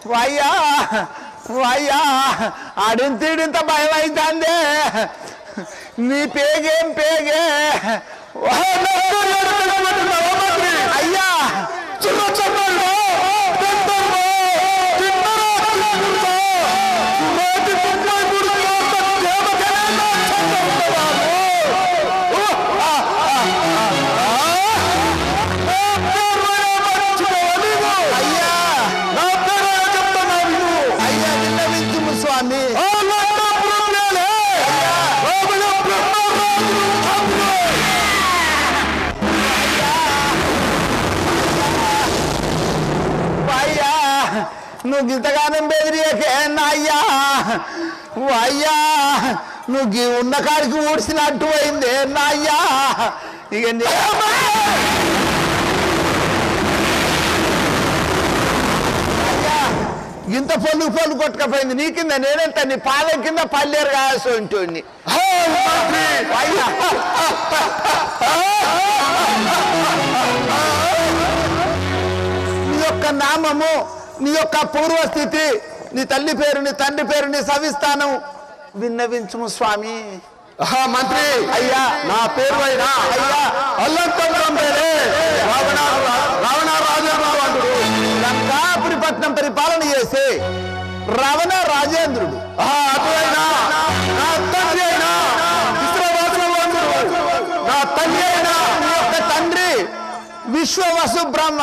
వయ్యా వయ్యా ఆడింత భయం అవుతుంది నీ పేగేం పేగే అయ్యా నువ్వు ఇంతగానం బెదిరియకే నాయ్యా అయ్యా నువ్వు ఉన్న కాడికి ఊడ్చినట్టు అయింది నాయ్యా ఇక ఇంత పొల్లు కొట్టుకపోయింది నీ కింద నేనంత నీ పాల కింద పల్లెరు కాయాల్సి ఉంటుంది నీ యొక్క నామము నీ యొక్క పూర్వస్థితి నీ తల్లి పేరు నీ తండ్రి పేరు నీ సవిస్థానం విన్నవించుము స్వామి మంత్రి అయ్యా నా పేరు అయినా అయ్యా రావణ రాజేంద్రుడు లంకాపురిపట్నం పరిపాలన చేసే రావణ రాజేంద్రుడు అటువైనా నా తండ్రి అయినా నా తల్లి అయినా నీ యొక్క తండ్రి విశ్వవసు బ్రహ్మ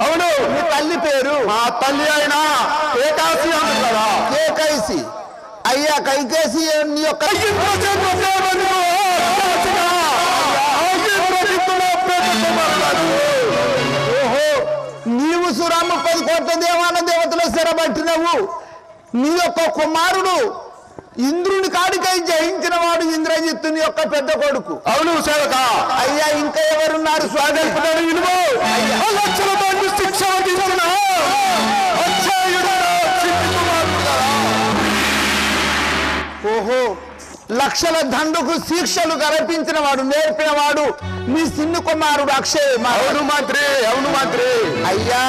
అవును నీ తల్లి పేరు మా తల్లి అయినా ఏకాశి అంటారు కదా కేకైసి అయ్యా కైకేసి నీ యొక్క ఓహో నీవు సురాము 10 కోట్ల దేవాన దేవతలు స్థిరపట్టినవు నీ యొక్క కుమారుడు ఇంద్రుని కాడికై జయించిన వాడు ఇంద్రజిత్తుని యొక్క పెద్ద కొడుకు అవును సేవక అయ్యా ఇంకా ఎవరున్నారు స్వాగల్పుతారు విలువ శిక్ష ఓహో లక్షల దండుకు శిక్షలు కల్పించిన వాడు నేర్పిన వాడు నీ సిన్ను కుమారుడు అక్షయ్ అవును మంత్రి అవును మంత్రి అయ్యా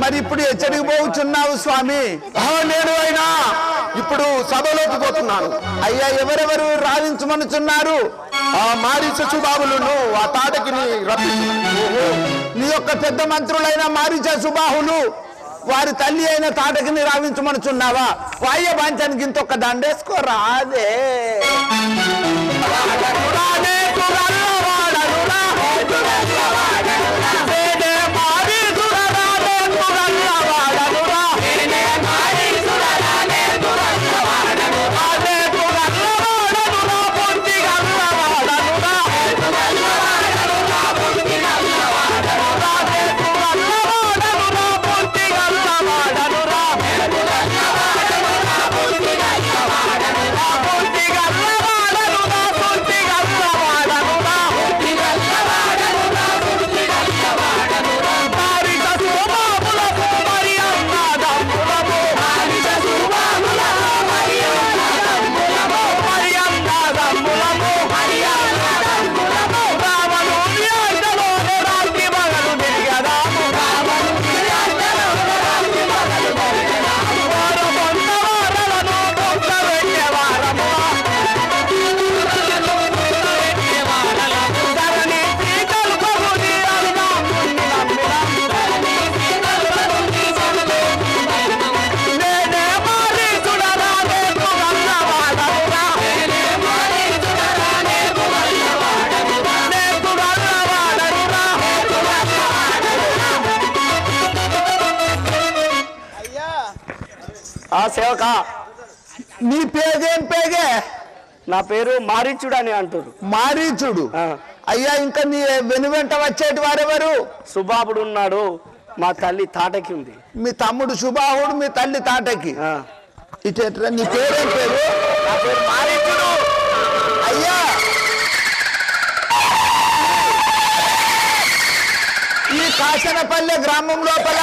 మరి ఇప్పుడు ఎచ్చడికి పోతున్నావు స్వామి నేను అయినా ఇప్పుడు సభలోకి పోతున్నాను అయ్యా ఎవరెవరు రావించమనుచున్నారు ఆ మారీచు బాబులను ఆ తాటకి నీ యొక్క పెద్ద మంత్రులైన మారీచ సుబాహులు వారి తల్లి అయిన తాటకిని రావించమనుచున్నావా వాయ్య బాంచానికి ఇంకొక దండేసుకోరా అదే సేవక నీ పేగేం పేగే నా పేరు మారీచుడు అని అంటారు మారీచుడు అయ్యా ఇంకా నీ వెనువెంట వచ్చేటి వారెవరు సుబాబుడు ఉన్నాడు మా తల్లి తాటకి ఉంది మీ తమ్ముడు సుబాహుడు మీ తల్లి తాటకి ఇటేట్రా నీ పేరేం పేరు నా పేరు మారీచుడు అయ్యా ఈ కాశనపల్లె గ్రామం లోపల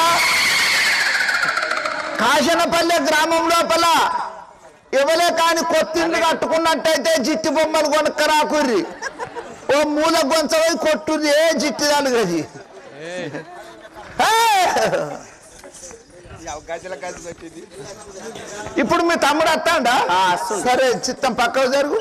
ఎవలే కాని కొత్తిండి కట్టుకున్నట్టయితే జిట్టి బొమ్మలు కొనుక్కరాకుర్రి ఓ మూల గొంచవై కొట్టుర్రి ఏ జిట్టి దాలు గది ఇప్పుడు మీ తమ్ముడు వస్తాడా? సరే చిత్తం పక్కకు జరుగు.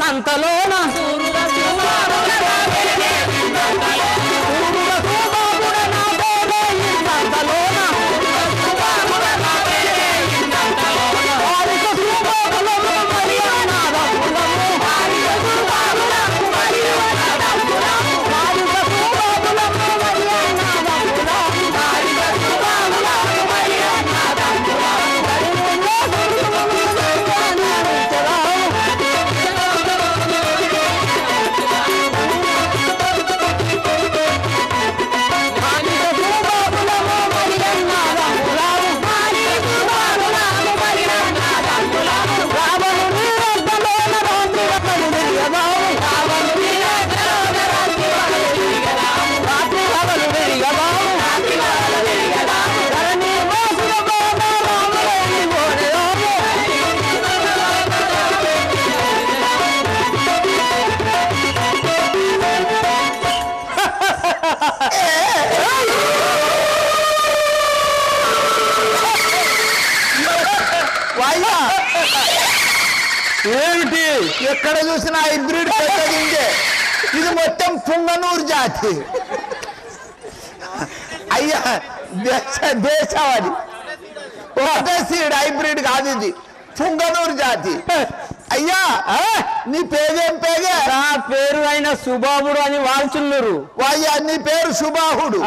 అంతలోన ఏమిటి? ఎక్కడ చూసినా హైబ్రిడ్ పెద్దది ఇంకే. ఇది మొత్తం పుంగనూరు జాతి. అయ్యా దేశవాడి ఒకటే సీడ్ హైబ్రిడ్ కాదు, ఇది పుంగనూరు జాతి. అయ్యా నీ పేరేం పేగే? నా పేరు అయిన సుబాబుడు అని వాల్చున్నారు. అయ్యా నీ పేరు సుబాహుడు.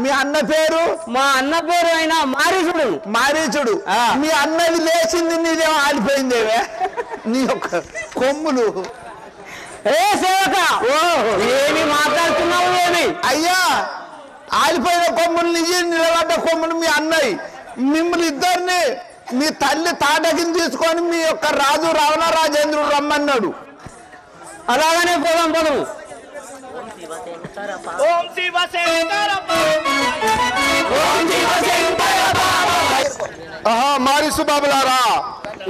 మీ అన్న పేరు? మా అన్న పేరు అయిన మారీచుడు. మారీచుడు. మీ అన్నది లేచింది, నీదేమో ఆలిపోయిందేవే నీ యొక్క కొమ్ములు. ఏ సేవక ఏమి మాట్లాడుతున్నావు? ఏమి? అయ్యా ఆలిపోయిన కొమ్ములు నిజ, నిలబడ్డ కొమ్ములు మీ అన్నయ్య. మిమ్మల్ని ఇద్దరిని మీ తల్లి తాటకిని తీసుకొని మీ యొక్క రాజు రావణ రాజేంద్రుడు రమ్మన్నాడు. అలాగనే పోదాం పోదాం. మారిసు బాబులారా,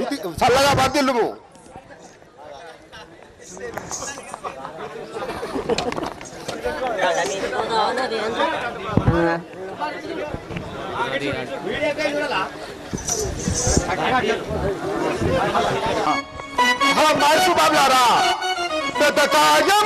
ఇది చల్లగా బద్దిల్లుము. మారిసు బాబులారా, పెద్ద కార్యం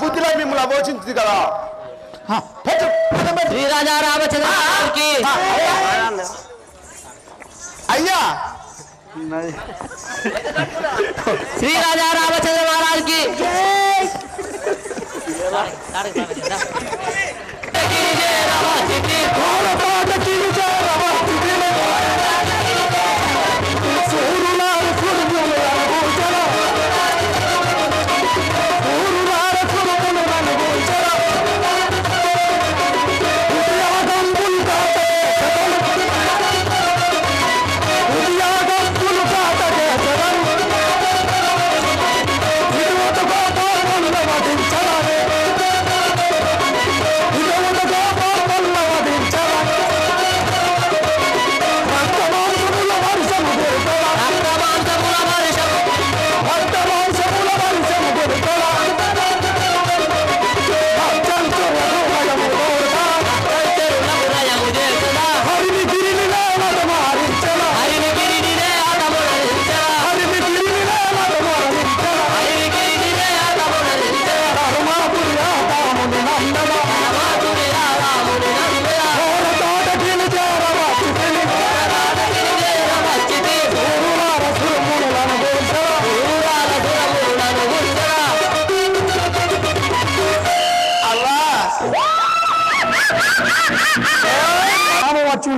బుద్ధిలో మిమ్మల్ని అవోచించింది కదా. శ్రీరాజా రామచంద్రకి అయ్యా శ్రీరాజా రామచంద్ర మహారాజ్కి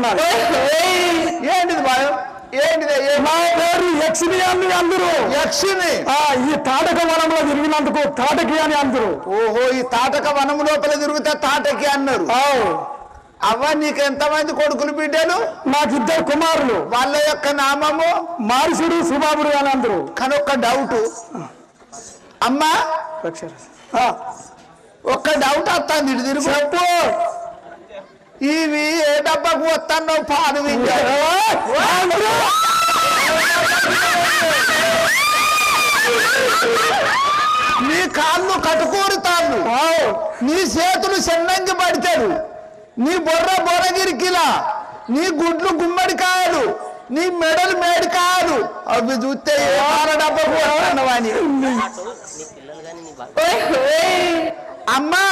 ఉన్నది. ఏంటిది భయం? ఏంటిది? నా పేరు యక్షిని అని అందరూ. యక్షిని? ఈ తాటక వనంలో తిరిగినందుకు తాటకి అని అందరూ. ఓహో, ఈ తాటక వనం లోపల తిరిగితే తాటకి అన్నారు. అవ్వ, నీకు ఎంతమంది కొడుకులు బిడ్డలు? నాకు 2 కుమారులు. వాళ్ళ యొక్క నామము? మారుసుడు సుబాబుడు అని అందరూ. కానీ ఒక్క డౌట్ అమ్మా, ఒక్క డౌట్ వస్తాను. ఇటు తిరుగు చెప్పు. ఇవి ఏ డబ్బాకు వస్తాను? పాలు నీ కాళ్ళు కట్టుకూరుతాళ్ళు, నీ చేతులు చెన్నంగి పడతాడు, నీ బొర్రగిరికిలా, నీ గుడ్లు గుమ్మడికాయలు, నీ మెడలు మేడికాయలు. అవి చూస్తే ఏ పాల డబ్బాకు వస్తానవని. అమ్మా,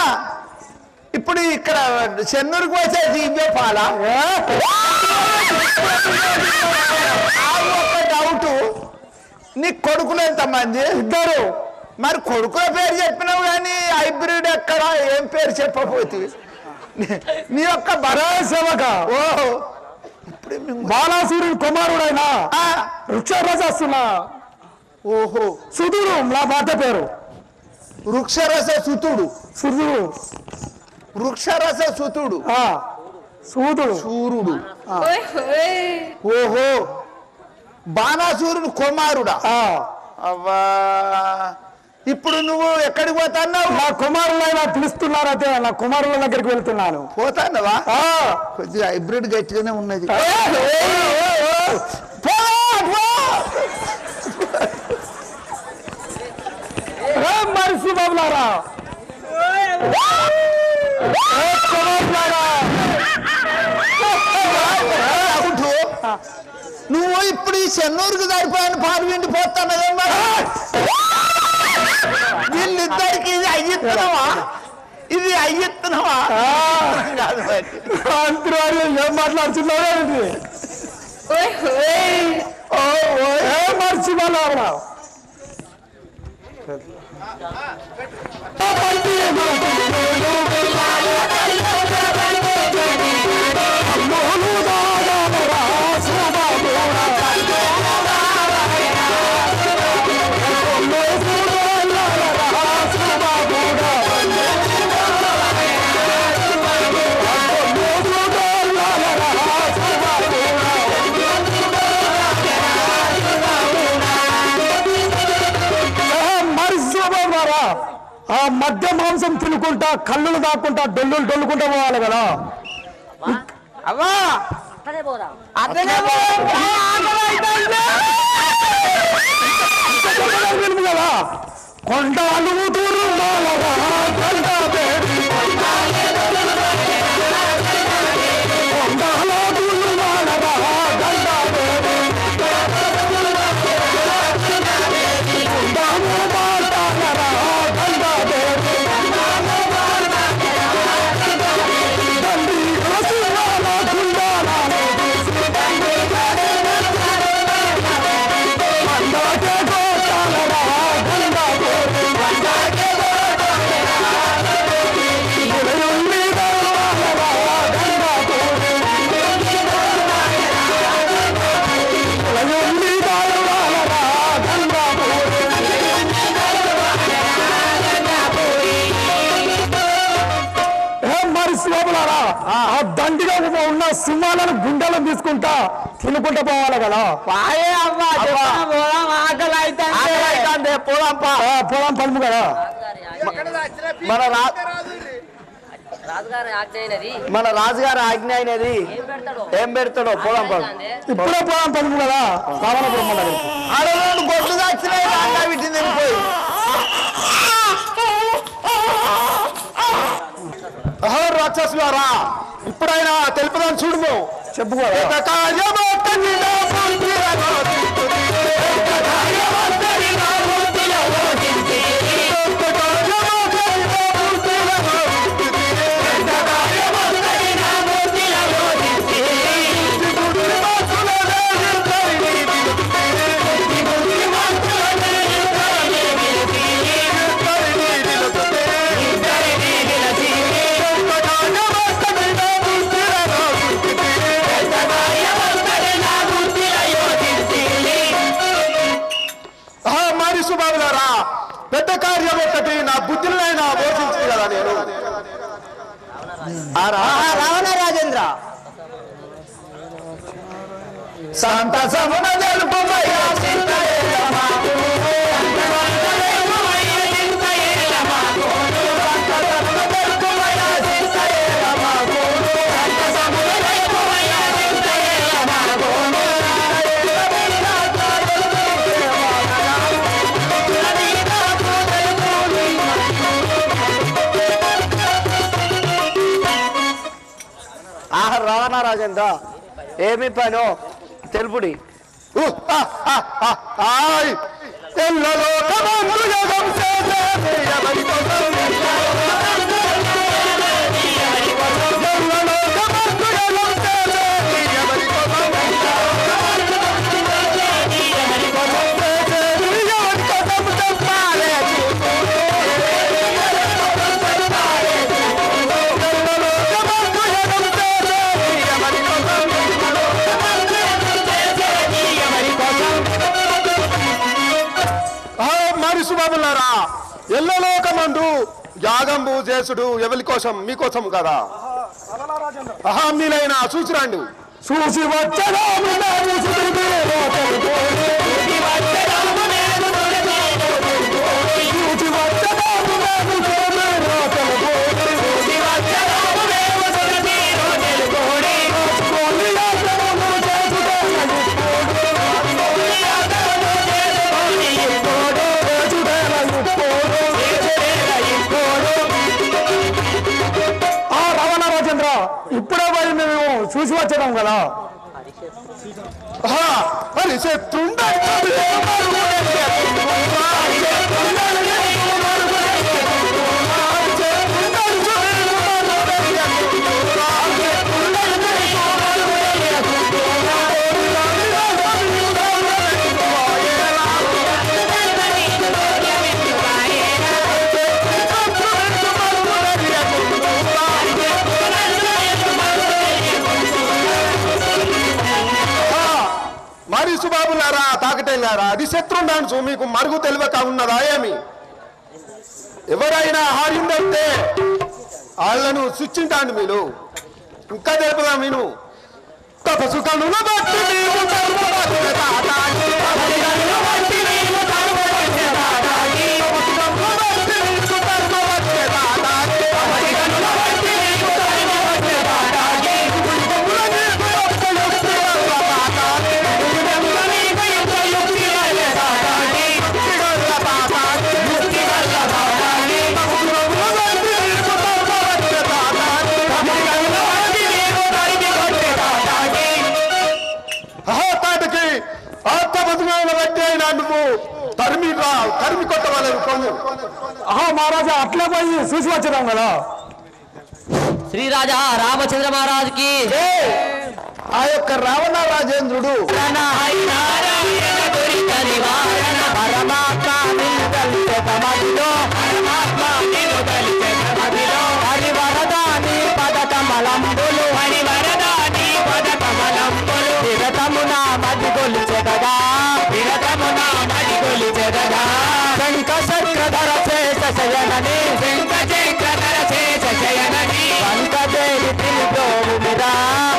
ఇప్పుడు ఇక్కడ చెన్నూరుకు వచ్చేసి ఇవే పాల? ఒక డౌట్, నీ కొడుకులు ఎంతమంది? 2. మరి కొడుకుల పేరు చెప్పినావు కానీ హైబ్రిడ్ ఎక్కడ? ఏం పేరు చెప్పబోతుంది? నీ యొక్క సేవక ఓహో, బాలాసురుని కుమారుడైనా వృక్షరసస్తున్నా. ఓహో, సుధుడు నా భర్త పేరు. వృక్షరస సుతుడు. సుధుడు, వృక్షరస సుతుడు, సూదుడు, సూర్యుడు. ఓహో, బాణాసూరుని కుమారుడా? అవ్వా, ఇప్పుడు నువ్వు ఎక్కడికి పోతున్నావు? నా కుమారులైనా పిలుస్తున్నారైతే నా కుమారుల దగ్గరికి వెళ్తున్నాను. పోతానవా? కొద్దిగా హైబ్రిడ్ గట్టిగానే ఉన్నది. మరిసి బాబులారా, నువ్వు ఇప్పుడు ఈ చెన్నూరుకు సరిపోయిన పాలు విండి పోతానమ్మా. వీళ్ళిద్దరికి ఇది అయ్యిస్తున్నావా? ఇది అయ్యిస్తున్నావా? మంత్రి ఏం మాట్లాడుతున్నారా? మర్చి బాబులారా, ఆ మధ్య మాంసం తినుకుంటా, కళ్ళులు దాక్కుంటా, డొల్లుకుంటా పోవాలి కదా. అవ్వా, కదా కొండ అలుగుతూరు ఆ దండిగా ఉన్న సింహాలను గుండెలను తీసుకుంటా తినుకుంటా పోవాలి కదా. పొలం పలుపు కదా. మన రాజుగారు ఆజ్ఞ అయినది ఏం పెడతాడో పొలం పలుపు. ఇప్పుడే పొలం పలుపు కదా. ఆడవాళ్ళు గొడ్లు దాచినాయి, రాగా వీటిని తినిపోయి. రాక్షసులారా, ఇప్పుడైనా తెలుపుదాం చూడుము. చెప్పుకోవాలి. చెడ్డ కార్యం ఒకటి నా బుద్ధినైనా ఆలోచించింది కదా నేను. రావణ రాజేంద్ర సంతసమున తెలుపుమయ్యా రావణ రాజేంద్ర ఏమి పనో తెలుపుడి. బాబులారా, ఎల్లలోకమందు యాగంబు చేసుడు ఎవరి కోసం? మీకోసం కదా. మీరైనా చూసిరండి. చూసి వచ్చేదా ఇప్పుడే మరి మేము చూసి వచ్చాం కదా. మరి శత్రుండ మరి సుబాబులారా, తాకటేలారా, అది శత్రుండాను మీకు మరుగు తెలియక ఉన్నదా ఏమి? ఎవరైనా హారిందంటే వాళ్ళను శిక్షించండి. మీరు ఇంకా తెలుపుదా మీరు తపసు కనుల బట్టి తరిమి కొట్టవాలని కొను. మహారాజా అట్లా పోయి చూసి వచ్చాం కదా. శ్రీ రాజా రామచంద్ర మహారాజుకి ఆ యొక్క రావణ రాజేంద్రుడు శంకచక్రధర శేషశయనని శంకచక్రధర శేషశయనని వంకదేవి తిరుగోమురా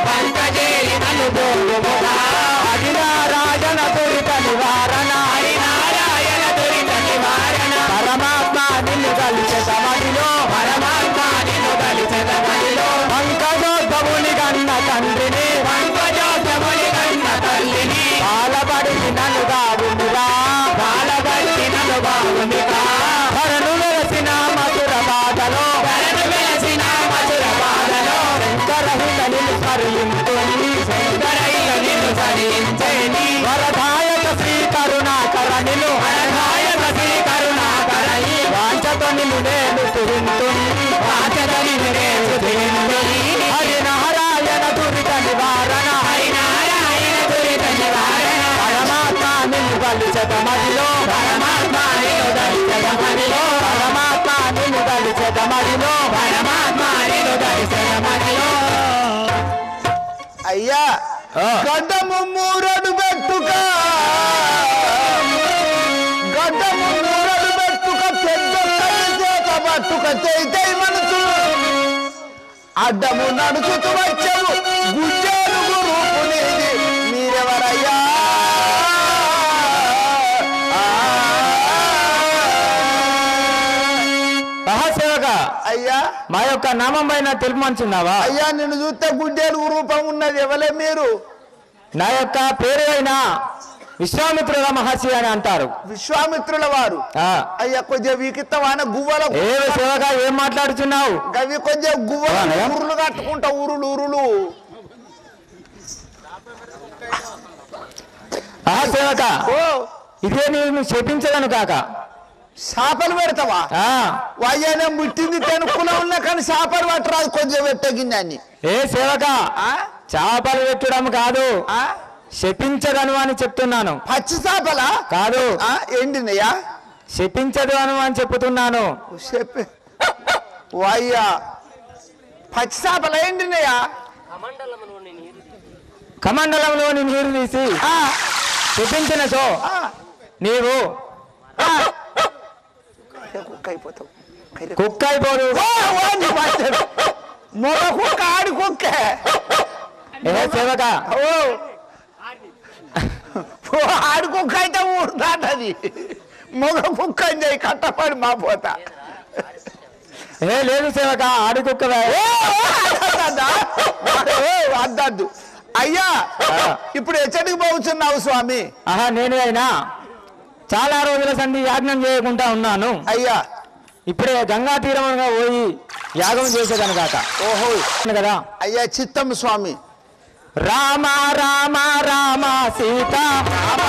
వంకదేవి నలుగోమురా హరినారాయణ దురిత నివారణ హరినారాయణ దురిత నివారణ పరమాత్మ నిన్ను కలిసెదమనిలో పరమాత్మ నిన్ను కలిసెదమనిలో వంకజోద్భవుని కన్న తండ్రిని వంకజోద్భవుని కన్న తల్లిని బాలబడి నన్నుగా ఉండురా బాలబడి నన్నుగా ఉండురా భరణు వెలసిన మధుర బాధలో భరణు వెలసిన మధుర బాధలో శంకరహిత నిన్ను స్మరించుని శంకరహిత నిన్ను స్మరించని వరదాయక శ్రీ కరుణాకరణిలు వరదాయక శ్రీ కరుణాకరణి వాంఛతో నిన్ను నేను తురింతుని వాంఛతో నిన్ను నేను తురింతుని హరినారాయణ దురిత నివారణ హరినారాయణ దురిత నివారణ పరమాత్మ నిన్ను కలిసెదమనిలో పరమాత్మ నిన్ను కలిసెదమనిలో పరమాత్మ నిన్ను కలిసెదమనిలో పరమాత్మ నిన్ను కలిసెదమనిలో. అయ్యా గడ్డము మూరడు పెట్టుక గడ్డము మూరడు పెట్టుక పట్టుకైతే మనసు అడ్డము నడుచుతూ వచ్చావు గుజ్జేలుగు రూపునేది మీరెవరయ్యా మహాసేవక అయ్యా మా యొక్క నామం పైన తెలుపమంచున్నావా? అయ్యా నిన్ను చూస్తే గుజ్జేలుగు రూపం ఉన్నది ఎవలే మీరు? నా యొక్క పేరు అయినా విశ్వామిత్రుల మహర్షి అని అంటారు. విశ్వామిత్రుల వారు. అయ్యా కొంచెం వీకిత్తవాన గువ్వల ఏవే సేవక ఏం మాట్లాడుచున్నావు? గవి కొంచెం గువ్వల ఊరులు కట్టుకుంటా ఊరులు ఊరులు. సేవక ఇదే నేను చెప్పించదను కాక చేపలు పెడతావా? వాయ్యానే ముట్టింది తెనుక్కున్నా ఉన్నా కానీ చేపలు పట్టరాదు కొంచెం పెట్టగిందని. ఏ సేవక చేపలు పెట్టడం కాదు శపించదను అని చెప్తున్నాను. పచ్చి చేపలా? కాదు. ఏంటినయ్యా? శపించదు అను అని చెప్తున్నాను. చెప్పి వాయ్యా పచ్చి చేపలు ఏంటినయ్యా? కమండలంలోని నీరు తీసి శపించిన సో నీవు కుక్క అయిపోదు. మొగ కుక్క ఆడి కుక్క సేవక ఆడి కుక్క అయితే ఊరు దాటది. మొగ కుక్క అని కట్టపడి మా పోత. లేదు సేవక ఆడి కుక్క అద్దద్దు. అయ్యా ఇప్పుడు ఎచ్చడికి పోతున్నావు స్వామి? నేను అయినా చాలా రోజుల సంధి యాజ్ఞం చేయకుండా ఉన్నాను. అయ్యా ఇప్పుడే గంగా తీరంగా పోయి యాగం చేసేదాను కాక. ఓహో కదా అయ్యా చిత్తం స్వామి. రామ రామ రామ సీత రామ